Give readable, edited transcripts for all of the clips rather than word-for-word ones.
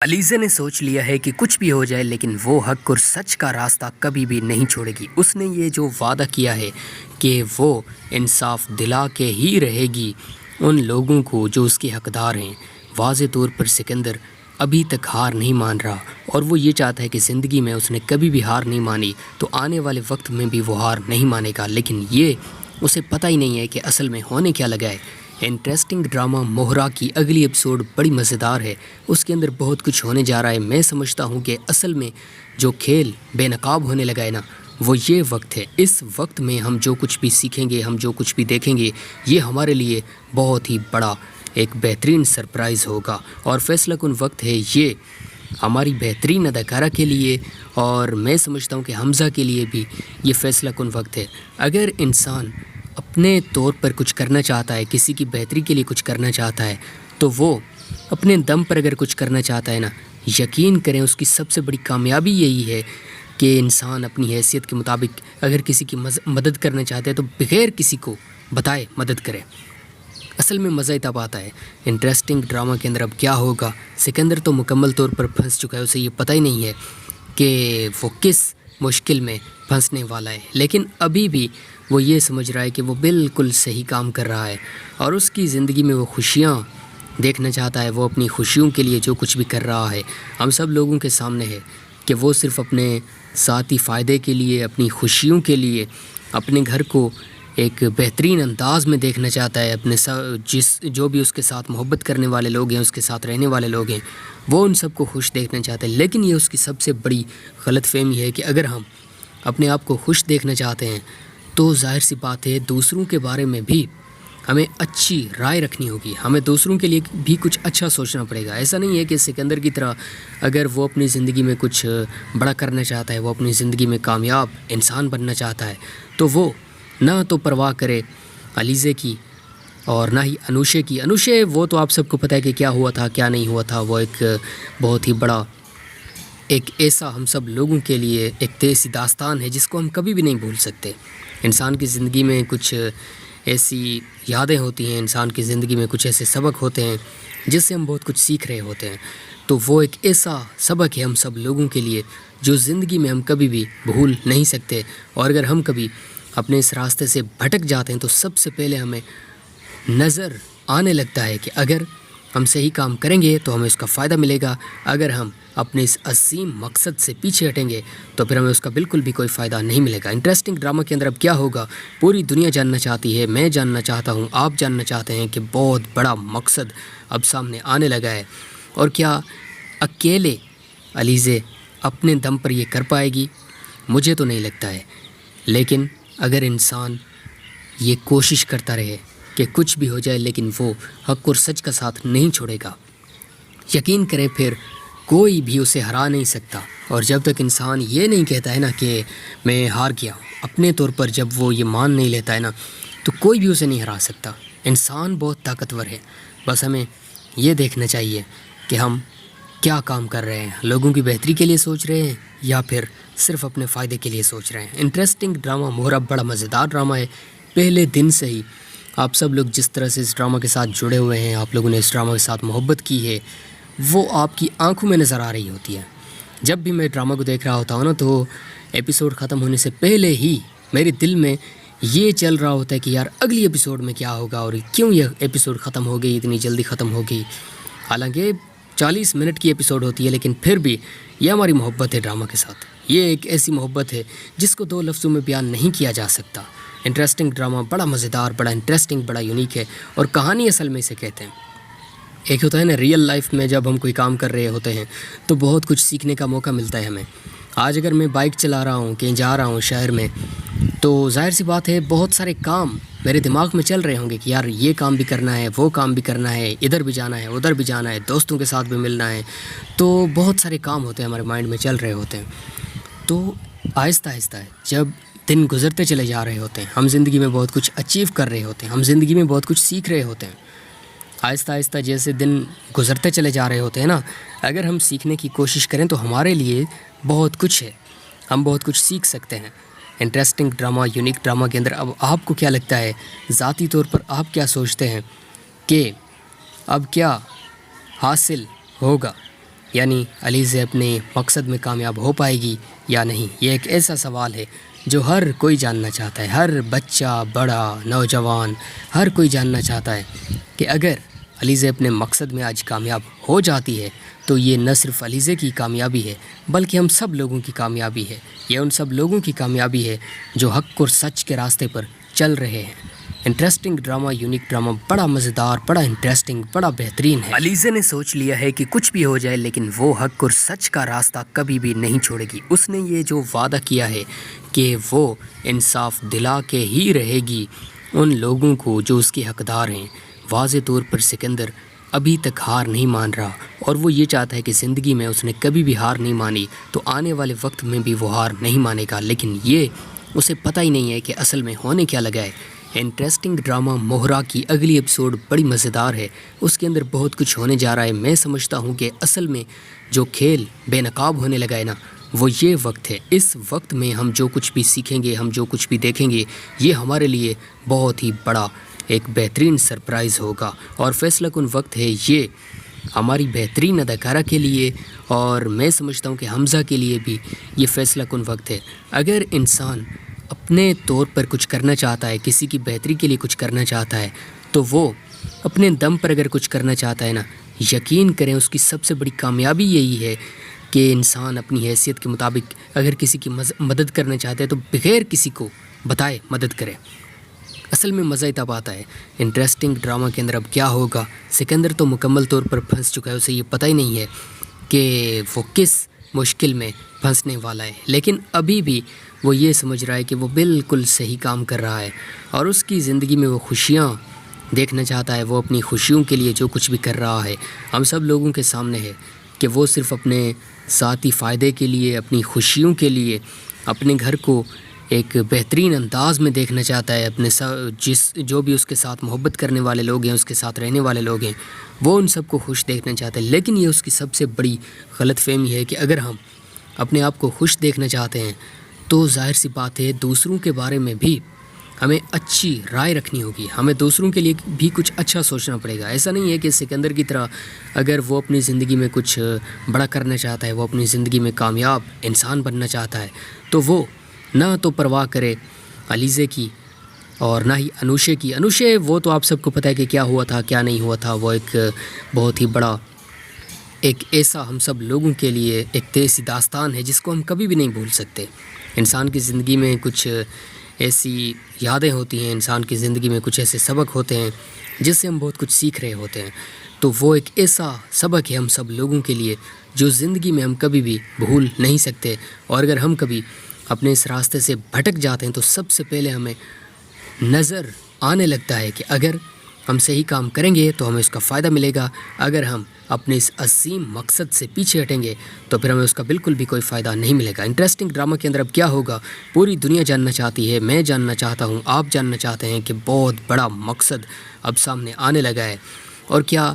علیزہ نے سوچ لیا ہے کہ کچھ بھی ہو جائے لیکن وہ حق اور سچ کا راستہ کبھی بھی نہیں چھوڑے گی۔ اس نے یہ جو وعدہ کیا ہے کہ وہ انصاف دلا کے ہی رہے گی ان لوگوں کو جو اس کے حقدار ہیں۔ واضح طور پر سکندر ابھی تک ہار نہیں مان رہا اور وہ یہ چاہتا ہے کہ زندگی میں اس نے کبھی بھی ہار نہیں مانی تو آنے والے وقت میں بھی وہ ہار نہیں مانے گا، لیکن یہ اسے پتہ ہی نہیں ہے کہ اصل میں ہونے کیا لگا ہے۔ انٹرسٹنگ ڈرامہ مہرا کی اگلی ایپیسوڈ بڑی مزیدار ہے، اس کے اندر بہت کچھ ہونے جا رہا ہے۔ میں سمجھتا ہوں کہ اصل میں جو کھیل بے نقاب ہونے لگا ہے نا، وہ یہ وقت ہے۔ اس وقت میں ہم جو کچھ بھی سیکھیں گے، ہم جو کچھ بھی دیکھیں گے، یہ ہمارے لیے بہت ہی بڑا ایک بہترین سرپرائز ہوگا اور فیصلہ کن وقت ہے یہ ہماری بہترین اداکارہ کے لیے، اور میں سمجھتا ہوں کہ حمزہ کے لیے بھی یہ فیصلہ کن وقت ہے۔ اگر انسان اپنے طور پر کچھ کرنا چاہتا ہے، کسی کی بہتری کے لیے کچھ کرنا چاہتا ہے، تو وہ اپنے دم پر اگر کچھ کرنا چاہتا ہے نا، یقین کریں اس کی سب سے بڑی کامیابی یہی ہے کہ انسان اپنی حیثیت کے مطابق اگر کسی کی مدد کرنا چاہتا ہے تو بغیر کسی کو بتائے مدد کرے۔ اصل میں مزہ تب آتا ہے۔ انٹرسٹنگ ڈرامہ کے اندر اب کیا ہوگا؟ سکندر تو مکمل طور پر پھنس چکا ہے، اسے یہ پتہ ہی نہیں ہے کہ وہ کس مشکل میں پھنسنے والا ہے، لیکن ابھی بھی وہ یہ سمجھ رہا ہے کہ وہ بالکل صحیح کام کر رہا ہے اور اس کی زندگی میں وہ خوشیاں دیکھنا چاہتا ہے۔ وہ اپنی خوشیوں کے لیے جو کچھ بھی کر رہا ہے ہم سب لوگوں کے سامنے ہے کہ وہ صرف اپنے ذاتی فائدے کے لیے، اپنی خوشیوں کے لیے اپنے گھر کو ایک بہترین انداز میں دیکھنا چاہتا ہے۔ اپنے جو بھی اس کے ساتھ محبت کرنے والے لوگ ہیں، اس کے ساتھ رہنے والے لوگ ہیں، وہ ان سب کو خوش دیکھنا چاہتا ہے۔ لیکن یہ اس کی سب سے بڑی غلط فہمی ہے کہ اگر ہم اپنے آپ کو خوش دیکھنا چاہتے ہیں تو ظاہر سی بات ہے دوسروں کے بارے میں بھی ہمیں اچھی رائے رکھنی ہوگی، ہمیں دوسروں کے لیے بھی کچھ اچھا سوچنا پڑے گا۔ ایسا نہیں ہے کہ سکندر کی طرح اگر وہ اپنی زندگی میں کچھ بڑا کرنا چاہتا ہے، وہ اپنی زندگی میں کامیاب انسان بننا چاہتا ہے، تو وہ نہ تو پرواہ کرے علیزے کی اور نہ ہی انوشے کی۔ انوشے وہ تو آپ سب کو پتہ ہے کہ کیا ہوا تھا کیا نہیں ہوا تھا، وہ ایک بہت ہی بڑا ایک ایسا ہم سب لوگوں کے لیے ایک ایسی داستان ہے جس کو ہم کبھی بھی نہیں بھول سکتے۔ انسان کی زندگی میں کچھ ایسی یادیں ہوتی ہیں، انسان کی زندگی میں کچھ ایسے سبق ہوتے ہیں جس سے ہم بہت کچھ سیکھ رہے ہوتے ہیں، تو وہ ایک ایسا سبق ہے ہم سب لوگوں کے لیے جو زندگی میں ہم کبھی بھی بھول نہیں سکتے۔ اور اگر ہم کبھی اپنے اس راستے سے بھٹک جاتے ہیں تو سب سے پہلے ہمیں نظر آنے لگتا ہے کہ اگر ہم صحیح کام کریں گے تو ہمیں اس کا فائدہ ملے گا، اگر ہم اپنے اس عظیم مقصد سے پیچھے ہٹیں گے تو پھر ہمیں اس کا بالکل بھی کوئی فائدہ نہیں ملے گا۔ انٹرسٹنگ ڈرامہ کے اندر اب کیا ہوگا پوری دنیا جاننا چاہتی ہے، میں جاننا چاہتا ہوں، آپ جاننا چاہتے ہیں کہ بہت بڑا مقصد اب سامنے آنے لگا ہے، اور کیا اکیلے علیزے اپنے دم پر یہ کر پائے گی؟ مجھے تو نہیں لگتا ہے، لیکن اگر انسان یہ کوشش کرتا رہے کہ کچھ بھی ہو جائے لیکن وہ حق اور سچ کا ساتھ نہیں چھوڑے گا، یقین کریں پھر کوئی بھی اسے ہرا نہیں سکتا۔ اور جب تک انسان یہ نہیں کہتا ہے نا کہ میں ہار گیا ہوں، اپنے طور پر جب وہ یہ مان نہیں لیتا ہے نا، تو کوئی بھی اسے نہیں ہرا سکتا۔ انسان بہت طاقتور ہے، بس ہمیں یہ دیکھنا چاہیے کہ ہم کیا کام کر رہے ہیں، لوگوں کی بہتری کے لیے سوچ رہے ہیں یا پھر صرف اپنے فائدے کے لیے سوچ رہے ہیں۔ انٹرسٹنگ ڈرامہ مہرا بڑا مزیدار ڈرامہ ہے۔ پہلے دن سے ہی آپ سب لوگ جس طرح سے اس ڈرامہ کے ساتھ جڑے ہوئے ہیں، آپ لوگوں نے اس ڈرامہ کے ساتھ محبت کی ہے، وہ آپ کی آنکھوں میں نظر آ رہی ہوتی ہے۔ جب بھی میں ڈرامہ کو دیکھ رہا ہوتا ہوں نا، تو ایپیسوڈ ختم ہونے سے پہلے ہی میرے دل میں یہ چل رہا ہوتا ہے کہ یار اگلی ایپیسوڈ میں کیا ہوگا اور کیوں یہ ایپیسوڈ ختم ہو گئی، اتنی جلدی ختم ہو گئی۔ حالانکہ 40 منٹ کی ایپیسوڈ ہوتی ہے، لیکن پھر بھی یہ ہماری محبت ہے ڈرامہ کے ساتھ۔ یہ ایک ایسی محبت ہے جس کو 2 لفظوں میں بیان نہیں کیا جا سکتا۔ انٹرسٹنگ ڈرامہ بڑا مزیدار، بڑا انٹرسٹنگ، بڑا یونیک ہے، اور کہانی اصل میں اسے کہتے ہیں۔ ایک ہوتا ہے نا ریئل لائف میں جب ہم کوئی کام کر رہے ہوتے ہیں تو بہت کچھ سیکھنے کا موقع ملتا ہے ہمیں۔ آج اگر میں بائک چلا رہا ہوں، کہیں جا رہا ہوں شہر میں، تو ظاہر سی بات ہے بہت سارے کام میرے دماغ میں چل رہے ہوں گے کہ یار یہ کام بھی کرنا ہے، وہ کام بھی کرنا ہے، ادھر بھی جانا ہے، ادھر بھی جانا ہے، دوستوں کے ساتھ بھی ملنا ہے، تو بہت سارے کام ہوتے ہیں ہمارے مائنڈ میں چل رہے ہوتے ہیں۔ تو آہستہ آہستہ جب دن گزرتے چلے جا رہے ہوتے ہیں، ہم زندگی میں بہت کچھ اچیو کر رہے ہوتے ہیں، ہم زندگی میں بہت کچھ سیکھ رہے ہوتے ہیں، آہستہ آہستہ جیسے دن گزرتے چلے جا رہے ہوتے ہیں نا، اگر ہم سیکھنے کی کوشش کریں تو ہمارے لیے بہت کچھ ہے، ہم بہت کچھ سیکھ سکتے ہیں۔ انٹرسٹنگ ڈرامہ، یونیک ڈرامہ کے اندر اب آپ کو کیا لگتا ہے، ذاتی طور پر آپ کیا سوچتے ہیں کہ اب کیا حاصل ہوگا یعنی علیزہ اپنے مقصد میں کامیاب ہو پائے گی یا نہیں؟ یہ ایک ایسا سوال ہے جو ہر کوئی جاننا چاہتا ہے، ہر بچہ، بڑا، نوجوان، ہر کوئی جاننا چاہتا ہے کہ اگر علیزہ اپنے مقصد میں آج کامیاب ہو جاتی ہے تو یہ نہ صرف علیزہ کی کامیابی ہے بلکہ ہم سب لوگوں کی کامیابی ہے، یہ ان سب لوگوں کی کامیابی ہے جو حق اور سچ کے راستے پر چل رہے ہیں۔ انٹرسٹنگ ڈرامہ، یونیک ڈرامہ، بڑا مزیدار، بڑا انٹرسٹنگ، بڑا بہترین ہے۔ علیزہ نے سوچ لیا ہے کہ کچھ بھی ہو جائے لیکن وہ حق اور سچ کا راستہ کبھی بھی نہیں چھوڑے گی۔ اس نے یہ جو وعدہ کیا ہے کہ وہ انصاف دلا کے ہی رہے گی ان لوگوں کو جو اس کے حقدار ہیں۔ واضح طور پر سکندر ابھی تک ہار نہیں مان رہا اور وہ یہ چاہتا ہے کہ زندگی میں اس نے کبھی بھی ہار نہیں مانی تو آنے والے وقت میں بھی وہ ہار نہیں مانے گا، لیکن یہ اسے پتہ ہی نہیں ہے کہ اصل میں ہونے کیا لگا ہے۔ انٹرسٹنگ ڈرامہ مہرا کی اگلی ایپیسوڈ بڑی مزیدار ہے، اس کے اندر بہت کچھ ہونے جا رہا ہے۔ میں سمجھتا ہوں کہ اصل میں جو کھیل بے نقاب ہونے لگا ہے نا، وہ یہ وقت ہے۔ اس وقت میں ہم جو کچھ بھی سیکھیں گے، ہم جو کچھ بھی دیکھیں گے، یہ ہمارے لیے بہت ہی بڑا ایک بہترین سرپرائز ہوگا اور فیصلہ کن وقت ہے یہ ہماری بہترین اداکارہ کے لیے، اور میں سمجھتا ہوں کہ حمزہ کے لیے بھی یہ فیصلہ کن وقت ہے۔ اگر انسان اپنے طور پر کچھ کرنا چاہتا ہے، کسی کی بہتری کے لیے کچھ کرنا چاہتا ہے، تو وہ اپنے دم پر اگر کچھ کرنا چاہتا ہے نا، یقین کریں اس کی سب سے بڑی کامیابی یہی ہے کہ انسان اپنی حیثیت کے مطابق اگر کسی کی مدد کرنا چاہتا ہے تو بغیر کسی کو بتائے مدد کرے۔ اصل میں مزہ تب آتا ہے۔ انٹرسٹنگ ڈرامہ کے اندر اب کیا ہوگا؟ سکندر تو مکمل طور پر پھنس چکا ہے، اسے یہ پتہ ہی نہیں ہے کہ وہ کس مشکل میں پھنسنے والا ہے، لیکن ابھی بھی وہ یہ سمجھ رہا ہے کہ وہ بالکل صحیح کام کر رہا ہے اور اس کی زندگی میں وہ خوشیاں دیکھنا چاہتا ہے۔ وہ اپنی خوشیوں کے لیے جو کچھ بھی کر رہا ہے ہم سب لوگوں کے سامنے ہے کہ وہ صرف اپنے ذاتی فائدے کے لیے، اپنی خوشیوں کے لیے، اپنے گھر کو ایک بہترین انداز میں دیکھنا چاہتا ہے۔ اپنے جو بھی اس کے ساتھ محبت کرنے والے لوگ ہیں، اس کے ساتھ رہنے والے لوگ ہیں، وہ ان سب کو خوش دیکھنا چاہتا ہے۔ لیکن یہ اس کی سب سے بڑی غلط فہمی ہے کہ اگر ہم اپنے آپ کو خوش دیکھنا چاہتے ہیں تو ظاہر سی بات ہے دوسروں کے بارے میں بھی ہمیں اچھی رائے رکھنی ہوگی، ہمیں دوسروں کے لیے بھی کچھ اچھا سوچنا پڑے گا۔ ایسا نہیں ہے کہ سکندر کی طرح اگر وہ اپنی زندگی میں کچھ بڑا کرنا چاہتا ہے، وہ اپنی زندگی میں کامیاب انسان بننا چاہتا ہے، تو وہ نہ تو پرواہ کرے علیزہ کی اور نہ ہی انوشے کی۔ انوشے وہ تو آپ سب کو پتہ ہے کہ کیا ہوا تھا، کیا نہیں ہوا تھا۔ وہ ایک بہت ہی بڑا، ایک ایسا ہم سب لوگوں کے لیے ایک ایسی داستان ہے جس کو ہم کبھی بھی نہیں بھول سکتے۔ انسان کی زندگی میں کچھ ایسی یادیں ہوتی ہیں، انسان کی زندگی میں کچھ ایسے سبق ہوتے ہیں جس سے ہم بہت کچھ سیکھ رہے ہوتے ہیں، تو وہ ایک ایسا سبق ہے ہم سب لوگوں کے لیے جو زندگی میں ہم کبھی بھی بھول نہیں سکتے۔ اور اگر ہم کبھی اپنے اس راستے سے بھٹک جاتے ہیں تو سب سے پہلے ہمیں نظر آنے لگتا ہے کہ اگر ہم صحیح کام کریں گے تو ہمیں اس کا فائدہ ملے گا، اگر ہم اپنے اس عظیم مقصد سے پیچھے ہٹیں گے تو پھر ہمیں اس کا بالکل بھی کوئی فائدہ نہیں ملے گا۔ انٹرسٹنگ ڈرامہ کے اندر اب کیا ہوگا پوری دنیا جاننا چاہتی ہے، میں جاننا چاہتا ہوں، آپ جاننا چاہتے ہیں کہ بہت بڑا مقصد اب سامنے آنے لگا ہے، اور کیا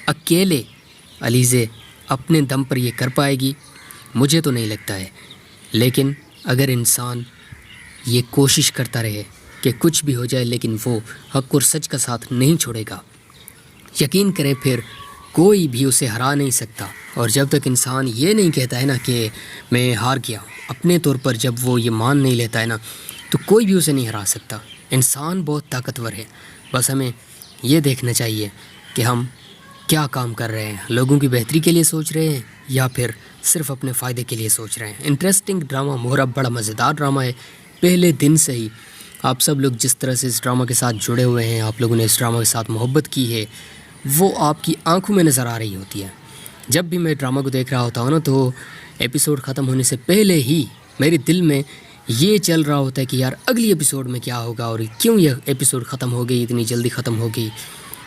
اکیلے علیزہ اپنے دم پر یہ کر پائے گی؟ مجھے تو نہیں لگتا ہے، لیکن اگر انسان یہ کوشش کرتا رہے کہ کچھ بھی ہو جائے لیکن وہ حق اور سچ کا ساتھ نہیں چھوڑے گا، یقین کریں پھر کوئی بھی اسے ہرا نہیں سکتا۔ اور جب تک انسان یہ نہیں کہتا ہے نا کہ میں ہار گیا، اپنے طور پر جب وہ یہ مان نہیں لیتا ہے نا، تو کوئی بھی اسے نہیں ہرا سکتا۔ انسان بہت طاقتور ہے، بس ہمیں یہ دیکھنا چاہیے کہ ہم کیا کام کر رہے ہیں، لوگوں کی بہتری کے لیے سوچ رہے ہیں یا پھر صرف اپنے فائدے کے لیے سوچ رہے ہیں۔ انٹرسٹنگ ڈرامہ مہرا بڑا مزیدار ڈرامہ ہے۔ پہلے دن سے ہی آپ سب لوگ جس طرح سے اس ڈرامہ کے ساتھ جڑے ہوئے ہیں، آپ لوگوں نے اس ڈرامہ کے ساتھ محبت کی ہے، وہ آپ کی آنکھوں میں نظر آ رہی ہوتی ہے۔ جب بھی میں ڈرامہ کو دیکھ رہا ہوتا ہوں نا، تو ایپیسوڈ ختم ہونے سے پہلے ہی میرے دل میں یہ چل رہا ہوتا ہے کہ یار اگلی ایپیسوڈ میں کیا ہوگا اور کیوں یہ ایپیسوڈ ختم ہو گئی، اتنی جلدی ختم ہو گئی۔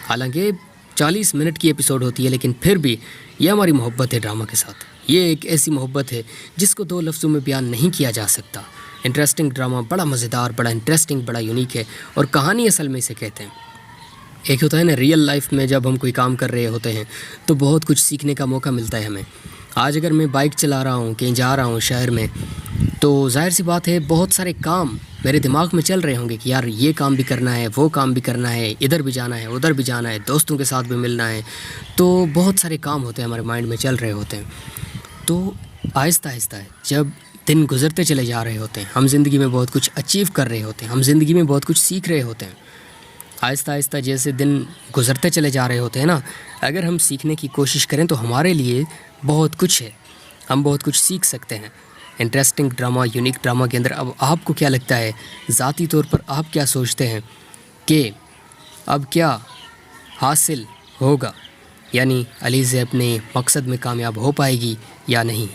حالانکہ 40 منٹ کی ایپیسوڈ ہوتی ہے، لیکن پھر بھی یہ ہماری محبت ہے ڈرامہ کے ساتھ۔ یہ ایک ایسی محبت ہے جس کو 2 لفظوں میں بیان نہیں کیا جا سکتا۔ انٹرسٹنگ ڈرامہ بڑا مزیدار، بڑا انٹرسٹنگ، بڑا یونیک ہے، اور کہانی اصل میں اسے کہتے ہیں۔ ایک ہوتا ہے نا ریئل لائف میں جب ہم کوئی کام کر رہے ہوتے ہیں تو بہت کچھ سیکھنے کا موقع ملتا ہے ہمیں۔ آج اگر میں بائک چلا رہا ہوں، کہیں جا رہا ہوں شہر میں، تو ظاہر سی بات ہے بہت سارے کام میرے دماغ میں چل رہے ہوں گے کہ یار یہ کام بھی کرنا ہے، وہ کام بھی کرنا ہے، ادھر بھی جانا ہے، ادھر بھی جانا ہے، دوستوں کے ساتھ بھی ملنا ہے. تو بہت سارے کام ہوتے ہیں ہمارے مائنڈ میں چل رہے ہوتے ہیں. تو آہستہ آہستہ جب دن گزرتے چلے جا رہے ہوتے ہیں، ہم زندگی میں بہت کچھ اچیو کر رہے ہوتے ہیں، ہم زندگی میں بہت کچھ سیکھ رہے ہوتے ہیں. آہستہ آہستہ جیسے دن گزرتے چلے جا رہے ہوتے ہیں نا، اگر ہم سیکھنے کی کوشش کریں تو ہمارے لیے بہت کچھ ہے، ہم بہت کچھ سیکھ سکتے ہیں. انٹرسٹنگ ڈرامہ، یونیک ڈرامہ کے اندر اب آپ کو کیا لگتا ہے، ذاتی طور پر آپ کیا سوچتے ہیں کہ اب کیا حاصل ہوگا، یعنی علیزہ اپنے مقصد میں کامیاب ہو پائے گی یا نہیں؟